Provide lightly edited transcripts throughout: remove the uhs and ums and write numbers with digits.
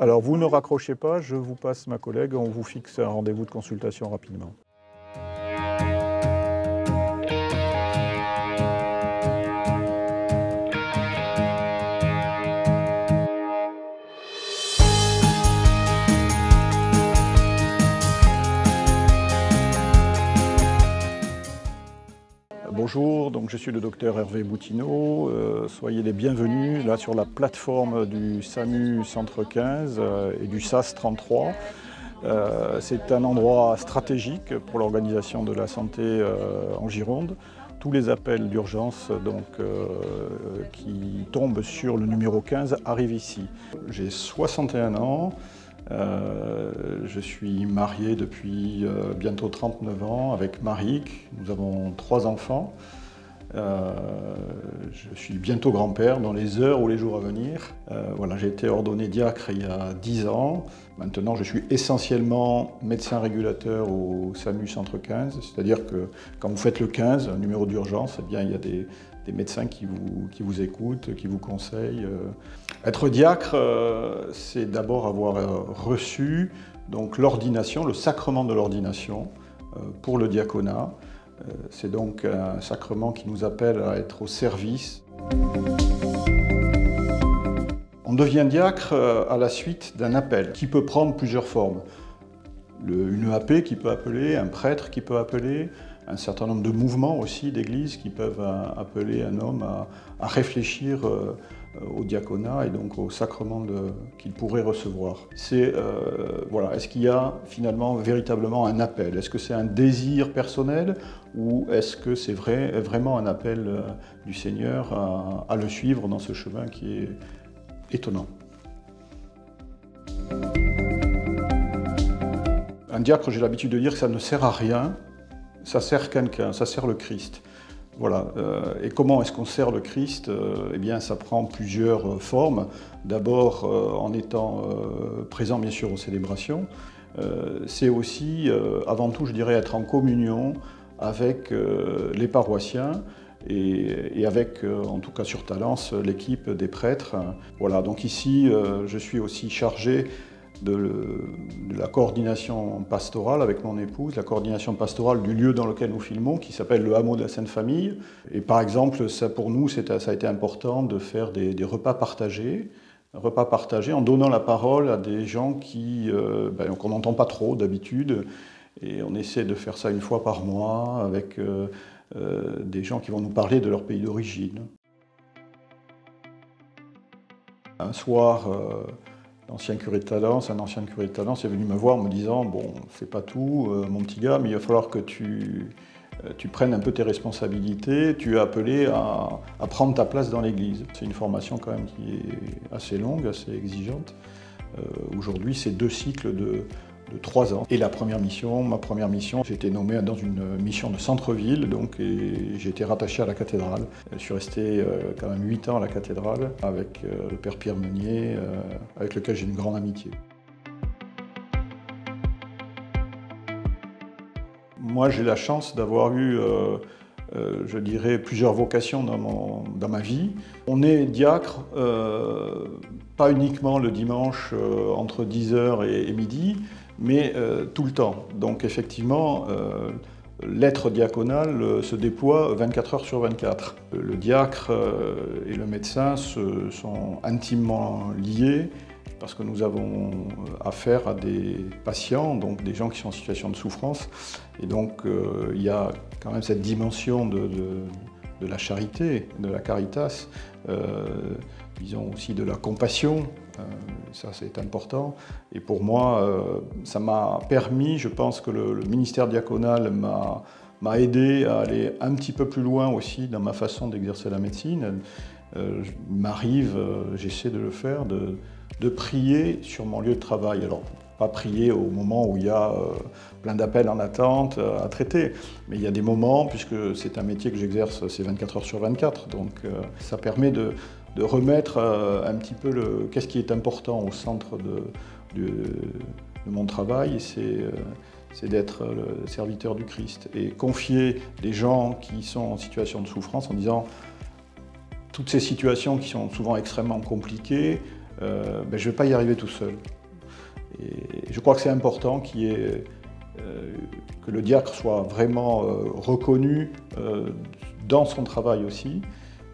Alors vous ne raccrochez pas, je vous passe ma collègue, on vous fixe un rendez-vous de consultation rapidement. Bonjour, donc je suis le docteur Hervé Boutineau, soyez les bienvenus là sur la plateforme du SAMU Centre 15 et du SAS 33. C'est un endroit stratégique pour l'organisation de la santé en Gironde. Tous les appels d'urgence qui tombent sur le numéro 15 arrivent ici. J'ai 61 ans. Je suis marié depuis bientôt 39 ans avec Marik. Nous avons 3 enfants. Je suis bientôt grand-père dans les heures ou les jours à venir. Voilà, j'ai été ordonné diacre il y a 10 ans. Maintenant, je suis essentiellement médecin régulateur au SAMU Centre 15. C'est-à-dire que quand vous faites le 15, un numéro d'urgence, eh bien, il y a des médecins qui vous écoutent, qui vous conseillent. Être diacre, c'est d'abord avoir reçu l'ordination, le sacrement de l'ordination pour le diaconat. C'est donc un sacrement qui nous appelle à être au service. On devient diacre à la suite d'un appel qui peut prendre plusieurs formes. Une EAP qui peut appeler, un prêtre qui peut appeler, un certain nombre de mouvements aussi d'église qui peuvent appeler un homme à réfléchir au diaconat et donc au sacrement qu'il pourrait recevoir. Voilà, est-ce qu'il y a finalement véritablement un appel? Est-ce que c'est un désir personnel ou est-ce que c'est vraiment un appel du Seigneur à le suivre dans ce chemin qui est étonnant? Un diacre, j'ai l'habitude de dire que ça ne sert à rien, ça sert quelqu'un, ça sert le Christ. Voilà. Et comment est-ce qu'on sert le Christ? Eh bien, ça prend plusieurs formes. D'abord, en étant présent, bien sûr, aux célébrations. C'est aussi, avant tout, je dirais, être en communion avec les paroissiens et avec, en tout cas sur Talence, l'équipe des prêtres. Voilà. Donc ici, je suis aussi chargé de la coordination pastorale avec mon épouse, la coordination pastorale du lieu dans lequel nous filmons, qui s'appelle le hameau de la Sainte Famille. Et par exemple, ça pour nous, ça a été important de faire des repas partagés en donnant la parole à des gens qu'on n'entend pas trop d'habitude. Et on essaie de faire ça une fois par mois avec des gens qui vont nous parler de leur pays d'origine. Un soir, un ancien curé de Talence est venu me voir en me disant « Bon, fais pas tout, mon petit gars, mais il va falloir que tu prennes un peu tes responsabilités, tu es appelé à prendre ta place dans l'Église. » C'est une formation quand même qui est assez longue, assez exigeante. Aujourd'hui, c'est 2 cycles de 3 ans. Et ma première mission, j'ai été nommé dans une mission de centre-ville, et j'ai été rattaché à la cathédrale. Je suis resté quand même 8 ans à la cathédrale avec le père Pierre Meunier, avec lequel j'ai une grande amitié. Moi, j'ai la chance d'avoir eu, je dirais, plusieurs vocations dans ma vie. On est diacre, pas uniquement le dimanche entre 10h et midi, mais tout le temps. Donc effectivement, l'être diaconal se déploie 24 heures sur 24. Le diacre et le médecin sont intimement liés parce que nous avons affaire à des patients, donc des gens qui sont en situation de souffrance. Et donc il y a quand même cette dimension de la charité, de la caritas, disons aussi de la compassion. Ça c'est important et pour moi ça m'a permis, je pense que le ministère diaconal m'a aidé à aller un petit peu plus loin aussi dans ma façon d'exercer la médecine. Il m'arrive, j'essaie de le faire, de prier sur mon lieu de travail. Alors pas prier au moment où il y a plein d'appels en attente à traiter, mais il y a des moments, puisque c'est un métier que j'exerce, c'est 24 heures sur 24, donc ça permet de remettre un petit peu qu'est-ce qui est important au centre de mon travail, c'est d'être le serviteur du Christ et confier des gens qui sont en situation de souffrance en disant toutes ces situations qui sont souvent extrêmement compliquées, je ne vais pas y arriver tout seul. Et je crois que c'est important que le diacre soit vraiment reconnu dans son travail aussi.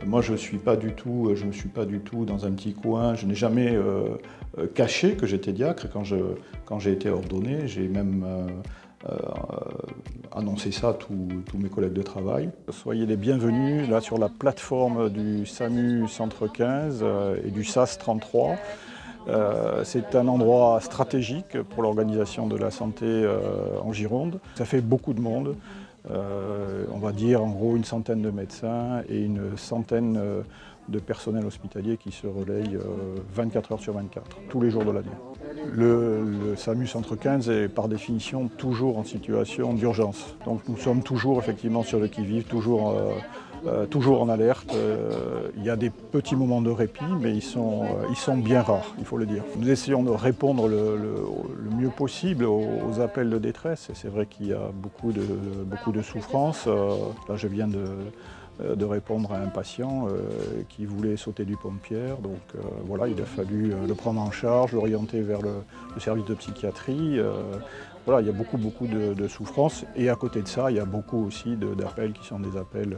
Moi, je ne me suis pas du tout dans un petit coin, je n'ai jamais caché que j'étais diacre quand j'ai été ordonné. J'ai même annoncé ça à tous mes collègues de travail. Soyez les bienvenus là sur la plateforme du SAMU Centre 15 et du SAS 33. C'est un endroit stratégique pour l'organisation de la santé en Gironde. Ça fait beaucoup de monde. On va dire en gros une centaine de médecins et une centaine de personnels hospitaliers qui se relayent 24 heures sur 24, tous les jours de l'année. Le SAMU Centre 15 est par définition toujours en situation d'urgence. Donc nous sommes toujours effectivement sur le qui-vive, toujours en alerte. Il y a des petits moments de répit, mais ils sont bien rares, il faut le dire. Nous essayons de répondre le mieux possible aux appels de détresse. C'est vrai qu'il y a beaucoup de souffrance. Là, je viens de répondre à un patient qui voulait sauter du pont-de-pierre. Donc voilà, il a fallu le prendre en charge, l'orienter vers le service de psychiatrie. Voilà, il y a beaucoup de souffrance. Et à côté de ça, il y a beaucoup aussi d'appels qui sont des appels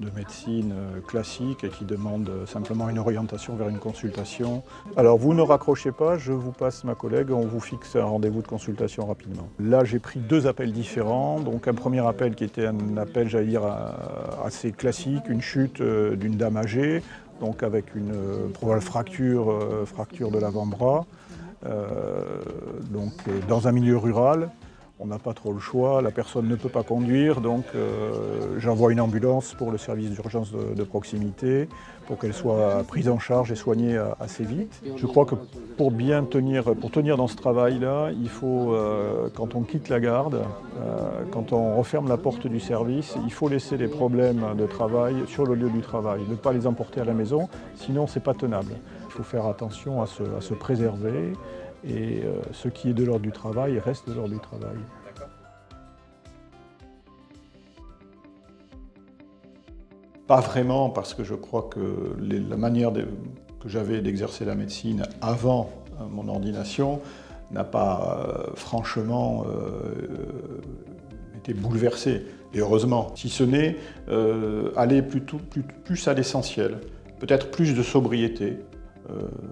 de médecine classique et qui demandent simplement une orientation vers une consultation. Alors vous ne raccrochez pas, je vous passe ma collègue, on vous fixe un rendez-vous de consultation rapidement. Là j'ai pris deux appels différents, donc un premier appel qui était un appel, j'allais dire, assez classique, une chute d'une dame âgée, donc avec une probable fracture de l'avant-bras, dans un milieu rural. On n'a pas trop le choix, la personne ne peut pas conduire, donc j'envoie une ambulance pour le service d'urgence de proximité pour qu'elle soit prise en charge et soignée assez vite. Je crois que pour tenir dans ce travail-là, il faut, quand on quitte la garde, quand on referme la porte du service, il faut laisser les problèmes de travail sur le lieu du travail, ne pas les emporter à la maison, sinon c'est pas tenable. Il faut faire attention à se préserver. Et ce qui est de l'ordre du travail reste de l'ordre du travail. Pas vraiment, parce que je crois que la manière que j'avais d'exercer la médecine avant mon ordination n'a pas franchement été bouleversée, et heureusement. Si ce n'est aller plus à l'essentiel, peut-être plus de sobriété.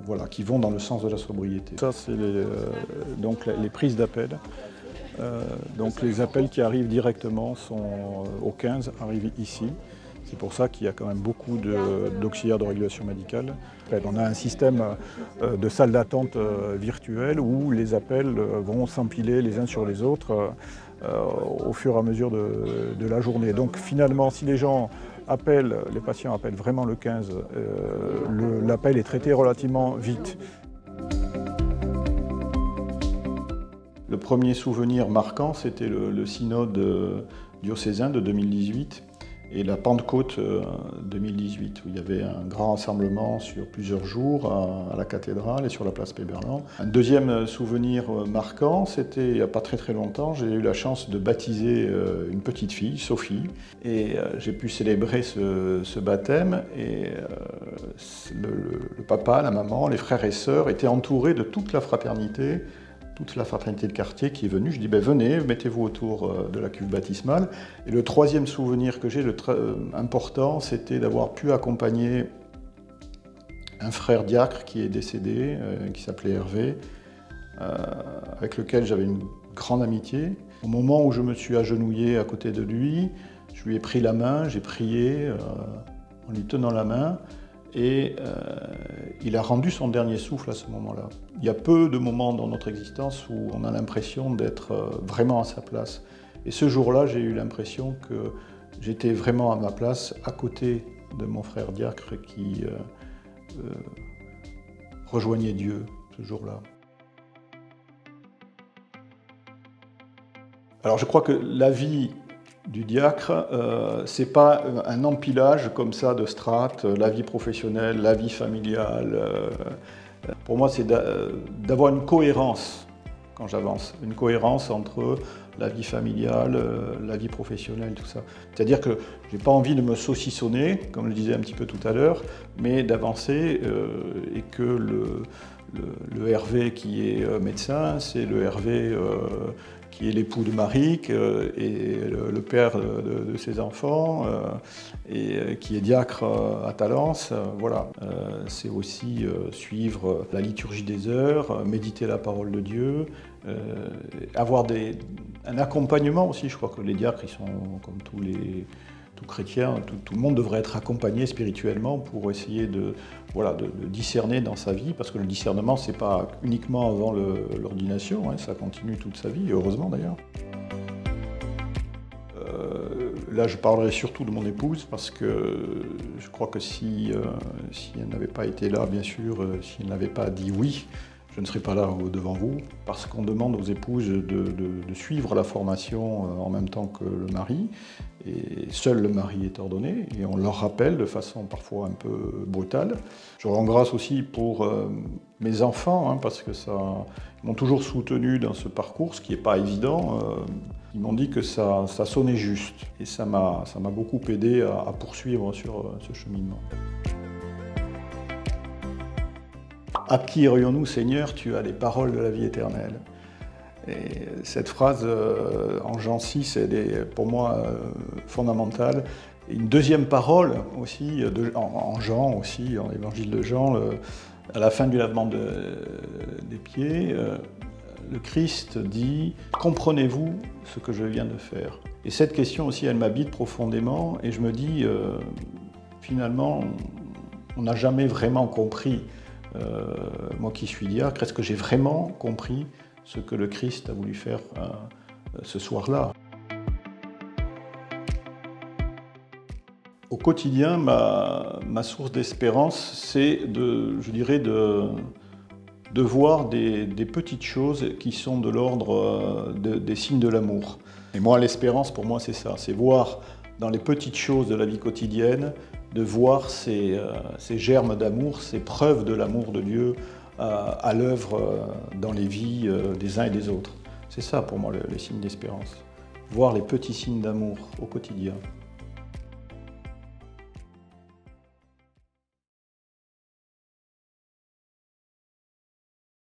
Voilà, qui vont dans le sens de la sobriété. Ça, c'est les prises d'appel. Donc les appels qui arrivent directement au 15 arrivent ici. C'est pour ça qu'il y a quand même beaucoup d'auxiliaires de régulation médicale. On a un système de salle d'attente virtuelle où les appels vont s'empiler les uns sur les autres au fur et à mesure de la journée. Donc finalement, si les patients appellent vraiment le 15, l'appel est traité relativement vite. Le premier souvenir marquant, c'était le synode diocésain de 2018 et la Pentecôte 2018, où il y avait un grand rassemblement sur plusieurs jours à la cathédrale et sur la place Péberlan. Un deuxième souvenir marquant, c'était il n'y a pas très longtemps, j'ai eu la chance de baptiser une petite fille, Sophie, et j'ai pu célébrer ce baptême, et le papa, la maman, les frères et sœurs étaient entourés de toute la fraternité de quartier qui est venue. Je dis, venez, mettez-vous autour de la cuve baptismale. Et le troisième souvenir que j'ai, important, c'était d'avoir pu accompagner un frère diacre qui est décédé, qui s'appelait Hervé, avec lequel j'avais une grande amitié. Au moment où je me suis agenouillé à côté de lui, je lui ai pris la main, j'ai prié en lui tenant la main. Et il a rendu son dernier souffle à ce moment-là. Il y a peu de moments dans notre existence où on a l'impression d'être vraiment à sa place. Et ce jour-là, j'ai eu l'impression que j'étais vraiment à ma place, à côté de mon frère diacre qui rejoignait Dieu ce jour-là. Alors je crois que la vie du diacre, c'est pas un empilage comme ça de strates, la vie professionnelle, la vie familiale. Pour moi, c'est d'avoir une cohérence quand j'avance, une cohérence entre la vie familiale, la vie professionnelle, tout ça. C'est-à-dire que j'ai pas envie de me saucissonner, comme le disais un petit peu tout à l'heure, mais d'avancer et que le Hervé qui est médecin, c'est le Hervé qui est l'époux de Marie et le père de ses enfants et qui est diacre à Talence. Voilà. C'est aussi suivre la liturgie des heures, méditer la parole de Dieu, avoir un accompagnement aussi. Je crois que les diacres, ils sont comme tout chrétien, tout le monde devrait être accompagné spirituellement pour essayer de discerner dans sa vie, parce que le discernement, c'est pas uniquement avant l'ordination, hein, ça continue toute sa vie, et heureusement d'ailleurs. Là, je parlerai surtout de mon épouse, parce que je crois que si elle n'avait pas été là, bien sûr, si elle n'avait pas dit oui, je ne serais pas là devant vous, parce qu'on demande aux épouses de suivre la formation en même temps que le mari, et seul le mari est ordonné, et on leur rappelle de façon parfois un peu brutale. Je rends grâce aussi pour mes enfants, hein, parce que ils m'ont toujours soutenu dans ce parcours, ce qui n'est pas évident. Ils m'ont dit que ça sonnait juste, et ça m'a beaucoup aidé à poursuivre sur ce cheminement. À qui irions-nous, Seigneur, tu as les paroles de la vie éternelle. Et cette phrase en Jean 6, elle est pour moi fondamentale. Et une deuxième parole aussi, en Jean aussi, en l'évangile de Jean, à la fin du lavement des pieds, le Christ dit « Comprenez-vous ce que je viens de faire ?» Et cette question aussi, elle m'habite profondément, et je me dis, finalement, on n'a jamais vraiment compris. Moi qui suis diacre, est-ce que j'ai vraiment compris ce que le Christ a voulu faire ce soir-là? Au quotidien, ma source d'espérance, c'est je dirais, de voir des petites choses qui sont de l'ordre des signes de l'amour. Et moi, l'espérance, pour moi, c'est ça, c'est voir dans les petites choses de la vie quotidienne, de voir ces germes d'amour, ces preuves de l'amour de Dieu à l'œuvre dans les vies des uns et des autres. C'est ça pour moi les signes d'espérance. Voir les petits signes d'amour au quotidien.